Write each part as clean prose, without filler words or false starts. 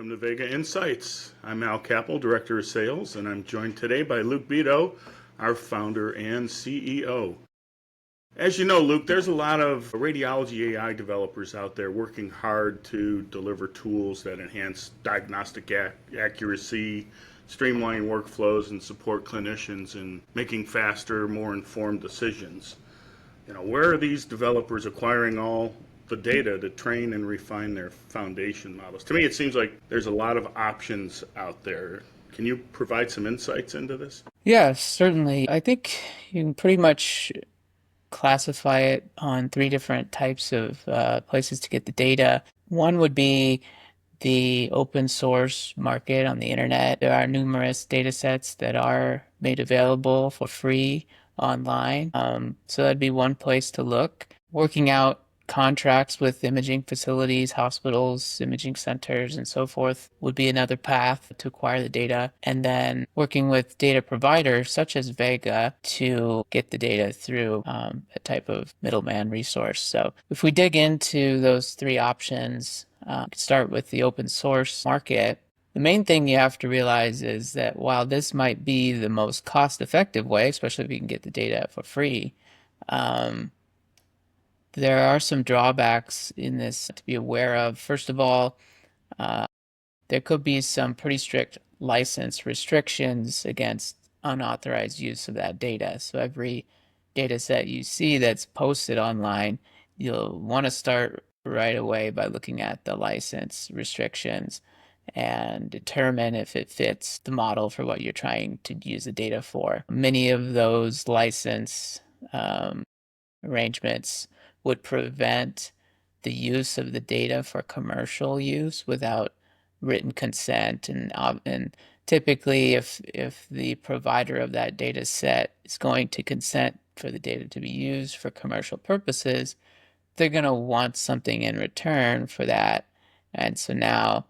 welcome to Vega Insights. I'm Al Capel, Director of Sales, and I'm joined today by Luke Beto, our founder and CEO. As you know, Luke, there's a lot of radiology AI developers out there working hard to deliver tools that enhance diagnostic accuracy, streamline workflows, and support clinicians in making faster, more informed decisions. Where are these developers acquiring all the data to train and refine their foundation models? To me, it seems like there's a lot of options out there. Can you provide some insights into this? Yeah, certainly. I think you can pretty much classify it on three different types of places to get the data. One would be the open source market on the internet. There are numerous data sets that are made available for free online. So that'd be one place to look. Working out contracts with imaging facilities, hospitals, imaging centers, and so forth would be another path to acquire the data. And then working with data providers such as Vega to get the data through a type of middleman resource. So if we dig into those three options, start with the open source market. The main thing you have to realize is that while this might be the most cost-effective way, especially if you can get the data for free, there are some drawbacks in this to be aware of. First of all, there could be some pretty strict license restrictions against unauthorized use of that data. So every data set you see that's posted online, you'll want to start right away by looking at the license restrictions and determine if it fits the model for what you're trying to use the data for. Many of those license arrangements would prevent the use of the data for commercial use without written consent, and typically if the provider of that data set is going to consent for the data to be used for commercial purposes, they're going to want something in return for that. And so now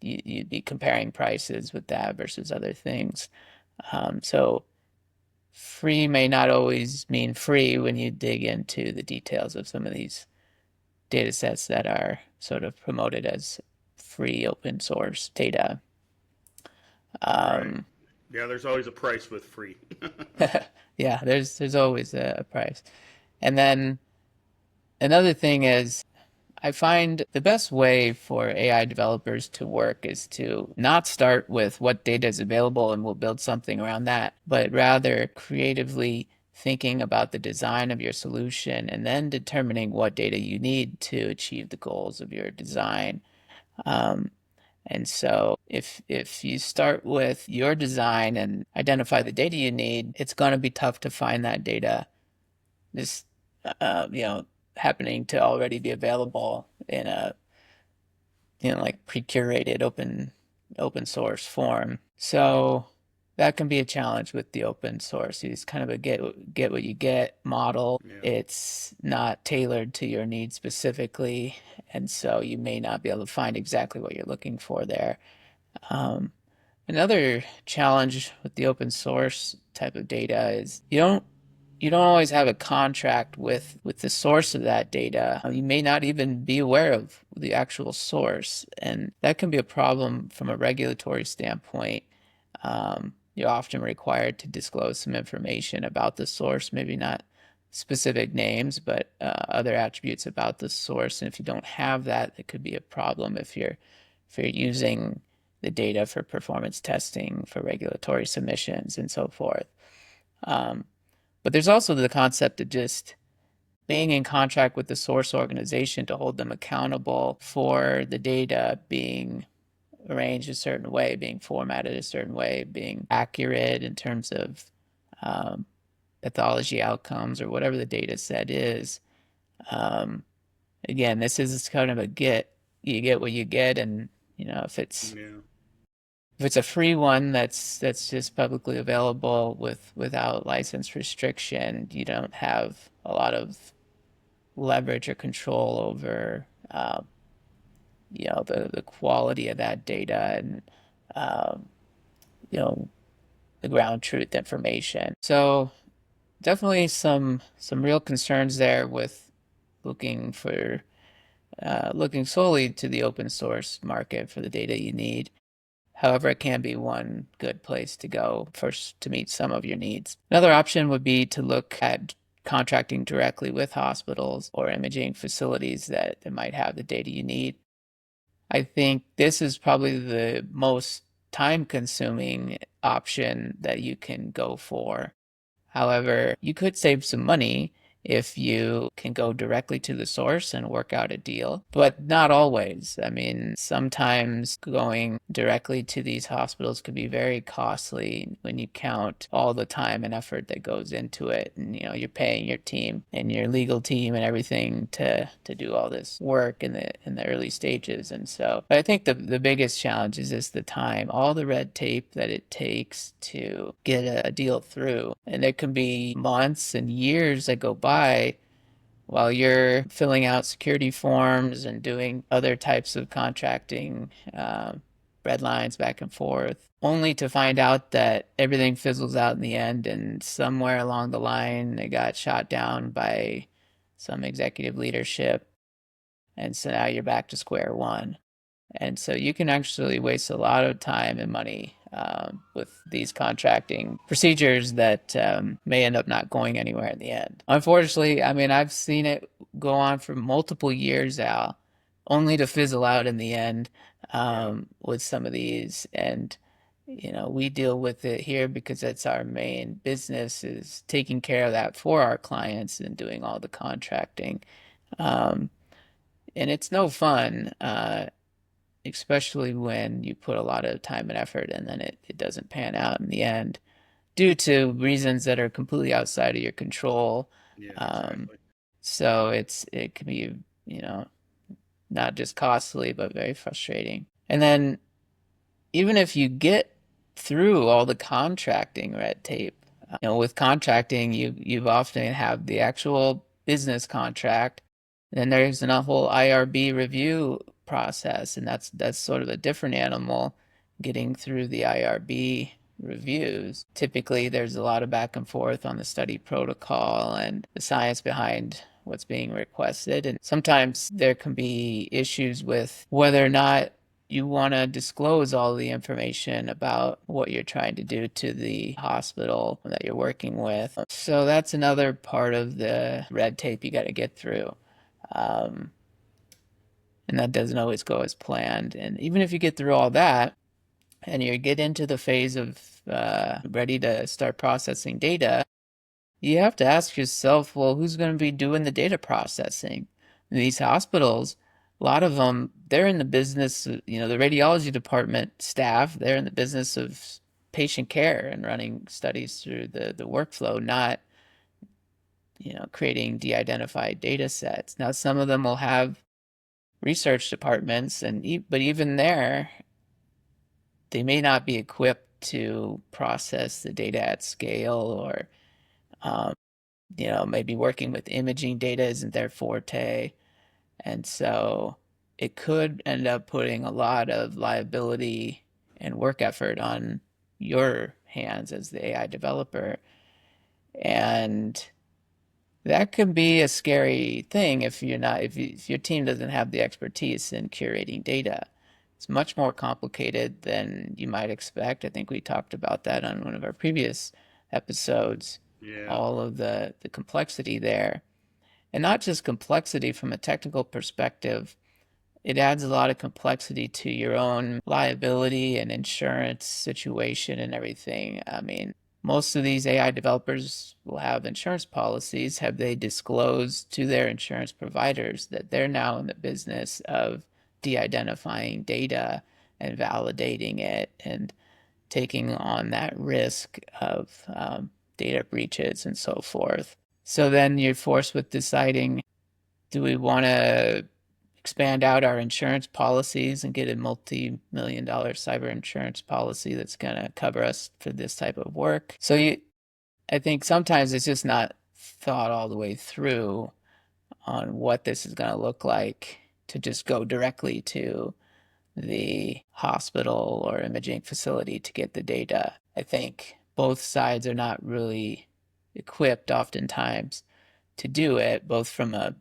you'd be comparing prices with that versus other things. So free may not always mean free when you dig into the details of some of these data sets that are sort of promoted as free open source data. Right. Yeah, there's always a price with free. Yeah, there's always a price. And then another thing is I find the best way for AI developers to work is to not start with what data is available and we'll build something around that, but rather creatively thinking about the design of your solution and then determining what data you need to achieve the goals of your design. And so if you start with your design and identify the data you need, it's going to be tough to find that data. This, you know, happening to already be available in a like pre-curated open source form. So that can be a challenge with the open source. It's kind of a get what you get model. Yeah. It's not tailored to your needs specifically, and so you may not be able to find exactly what you're looking for there. Another challenge with the open source type of data is you don't always have a contract with the source of that data. You may not even be aware of the actual source, and that can be a problem from a regulatory standpoint. You're often required to disclose some information about the source, maybe not specific names, but other attributes about the source. And if you don't have that, it could be a problem if you're using the data for performance testing, for regulatory submissions, and so forth. But there's also the concept of just being in contract with the source organization to hold them accountable for the data being arranged a certain way, being formatted a certain way, being accurate in terms of pathology outcomes or whatever the data set is. Again, this is kind of you get what you get, and if it's Yeah. a free one that's just publicly available without license restriction, you don't have a lot of leverage or control over the quality of that data and um, you know the ground truth information. So definitely some real concerns there with looking for looking solely to the open source market for the data you need. However, it can be one good place to go first to meet some of your needs. Another option would be to look at contracting directly with hospitals or imaging facilities that might have the data you need. I think this is probably the most time-consuming option that you can go for. However, you could save some money if you can go directly to the source and work out a deal, but not always. I mean, sometimes going directly to these hospitals could be very costly when you count all the time and effort that goes into it. And you're paying your team and your legal team and everything to do all this work in the early stages. And so I think the biggest challenge is just the time, all the red tape that it takes to get a deal through. And it can be months and years that go by while you're filling out security forms and doing other types of contracting, red lines back and forth, only to find out that everything fizzles out in the end, and somewhere along the line it got shot down by some executive leadership, and so now you're back to square one. And so you can actually waste a lot of time and money with these contracting procedures that may end up not going anywhere in the end. Unfortunately, I mean, I've seen it go on for multiple years now, only to fizzle out in the end Yeah. with some of these. And we deal with it here because that's our main business, is taking care of that for our clients and doing all the contracting. Um, and it's no fun. Especially when you put a lot of time and effort and then it doesn't pan out in the end due to reasons that are completely outside of your control. Yeah, Um, exactly. so it can be, not just costly, but very frustrating. And then even if you get through all the contracting red tape, with contracting, you often have the actual business contract, and then there's a whole IRB review process, and that's sort of a different animal. Getting through the IRB reviews, typically there's a lot of back and forth on the study protocol and the science behind what's being requested, and sometimes there can be issues with whether or not you want to disclose all the information about what you're trying to do to the hospital that you're working with. So that's another part of the red tape you got to get through. Um, and that doesn't always go as planned. And even if you get through all that and you get into the phase of ready to start processing data, you have to ask yourself, well, who's going to be doing the data processing? These hospitals, a lot of them, they're in the business, the radiology department staff, they're in the business of patient care and running studies through the workflow, not, creating de-identified data sets. Now, some of them will have research departments, but even there, they may not be equipped to process the data at scale, or um, maybe working with imaging data isn't their forte. And so it could end up putting a lot of liability and work effort on your hands as the AI developer. And that can be a scary thing if if your team doesn't have the expertise in curating data. It's much more complicated than you might expect. I think we talked about that on one of our previous episodes, Yeah. all of the complexity there. And not just complexity from a technical perspective, it adds a lot of complexity to your own liability and insurance situation and everything. I mean, most of these AI developers will have insurance policies. Have they disclosed to their insurance providers that they're now in the business of de-identifying data and validating it and taking on that risk of data breaches and so forth? So then you're forced with deciding, do we want to expand out our insurance policies and get a multi-million-dollar cyber insurance policy that's going to cover us for this type of work? I think sometimes it's just not thought all the way through on what this is going to look like to just go directly to the hospital or imaging facility to get the data. I think both sides are not really equipped oftentimes to do it, both from a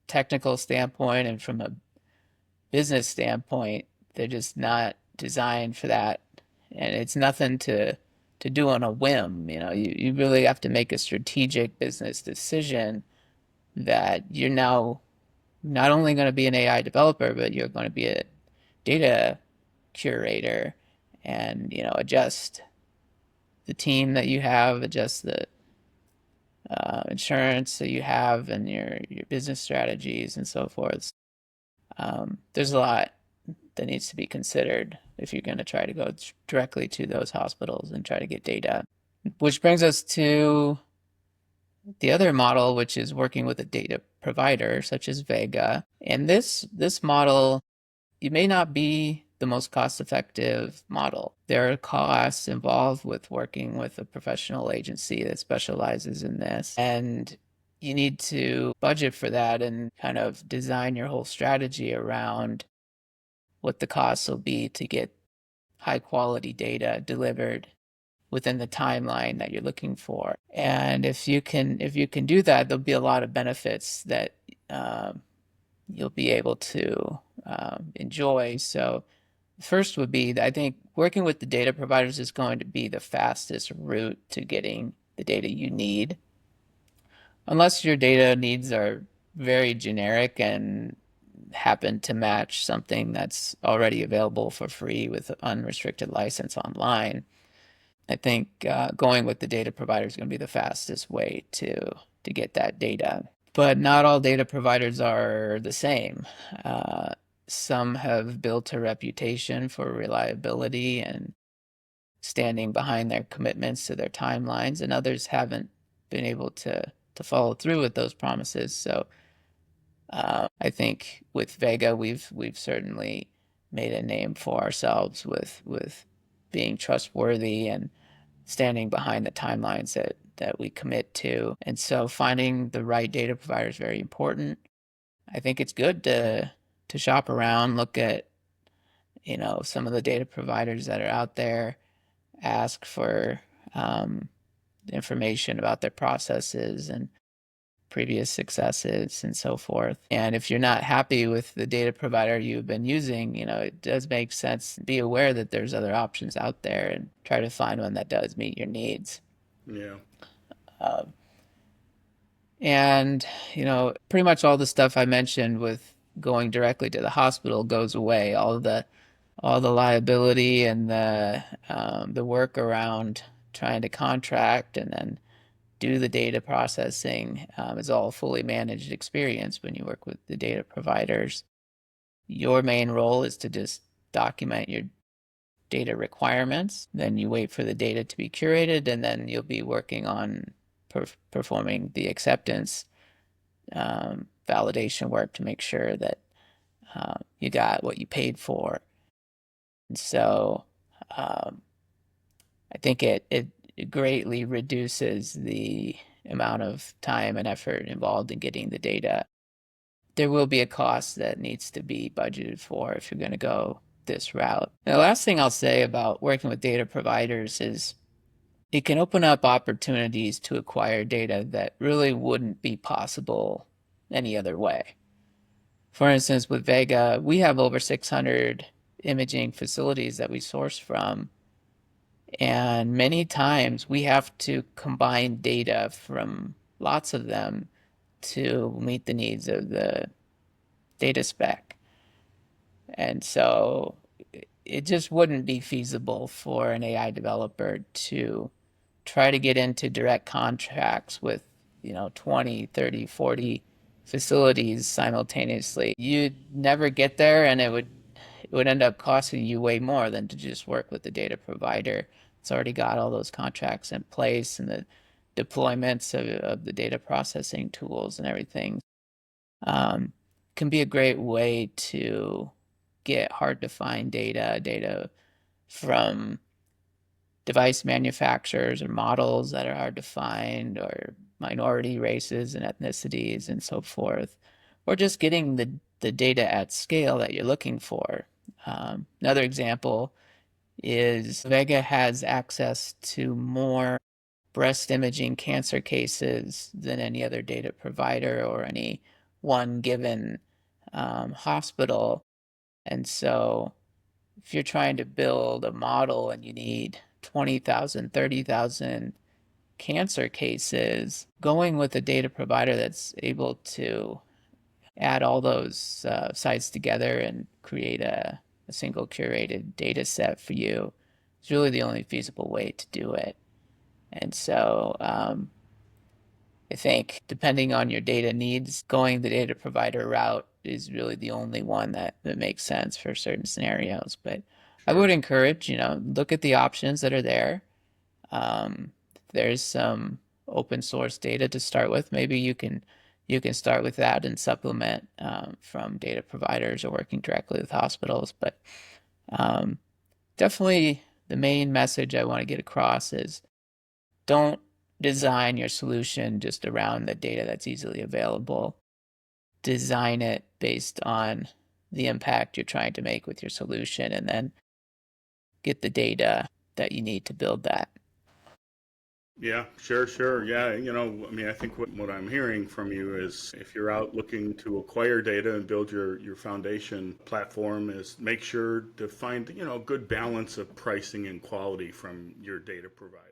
technical standpoint and from a business standpoint, they're just not designed for that. And it's nothing to do on a whim. You really have to make a strategic business decision that you're now not only going to be an AI developer, but you're going to be a data curator and, adjust the team that you have, adjust the insurance that you have and your business strategies and so forth. There's a lot that needs to be considered if you're going to try to go directly to those hospitals and try to get data. Which brings us to the other model, which is working with a data provider such as Vega. And this model, it may not be the most cost-effective model. There are costs involved with working with a professional agency that specializes in this, and you need to budget for that and kind of design your whole strategy around what the costs will be to get high quality data delivered within the timeline that you're looking for. And if you can do that, there'll be a lot of benefits that you'll be able to enjoy. So first would be, I think working with the data providers is going to be the fastest route to getting the data you need. Unless your data needs are very generic and happen to match something that's already available for free with unrestricted license online. I think going with the data provider is going to be the fastest way to get that data. But not all data providers are the same. Some have built a reputation for reliability and standing behind their commitments to their timelines, and others haven't been able to follow through with those promises. So I think with Vega, we've certainly made a name for ourselves with being trustworthy and standing behind the timelines that we commit to. And so finding the right data provider is very important. I think it's good to shop around, look at some of the data providers that are out there, ask for information about their processes and previous successes and so forth. And if you're not happy with the data provider you've been using, it does make sense. Be aware that there's other options out there and try to find one that does meet your needs. Yeah. And, pretty much all the stuff I mentioned with going directly to the hospital goes away. All the liability and the work around trying to contract and then do the data processing is all fully managed experience when you work with the data providers. Your main role is to just document your data requirements. Then you wait for the data to be curated, and then you'll be working on performing the acceptance validation work to make sure that you got what you paid for. And so I think it greatly reduces the amount of time and effort involved in getting the data. There will be a cost that needs to be budgeted for if you're going to go this route. And the last thing I'll say about working with data providers is it can open up opportunities to acquire data that really wouldn't be possible any other way. For instance, with Vega, we have over 600 imaging facilities that we source from. And many times we have to combine data from lots of them to meet the needs of the data spec. And so it just wouldn't be feasible for an AI developer to try to get into direct contracts with 20, 30, 40 facilities simultaneously. You'd never get there, and it would end up costing you way more than to just work with the data provider. It's already got all those contracts in place and the deployments of the data processing tools and everything. Can be a great way to get hard to find data from device manufacturers or models that are hard to find, or minority races and ethnicities and so forth, or just getting the data at scale that you're looking for. Another example is Vega has access to more breast imaging cancer cases than any other data provider or any one given hospital. And so if you're trying to build a model and you need 20,000, 30,000 cancer cases, going with a data provider that's able to add all those sites together and create a single curated data set for you is really the only feasible way to do it. And so I think depending on your data needs, going the data provider route is really the only one that makes sense for certain scenarios. But I Sure. would encourage, look at the options that are there. There's some open source data to start with. Maybe you can start with that and supplement from data providers or working directly with hospitals. But um, definitely the main message I want to get across is don't design your solution just around the data that's easily available. Design it based on the impact you're trying to make with your solution, and then get the data that you need to build that. Yeah, sure, sure. Yeah, I mean, I think what I'm hearing from you is if you're out looking to acquire data and build your foundation platform, is make sure to find, a good balance of pricing and quality from your data provider.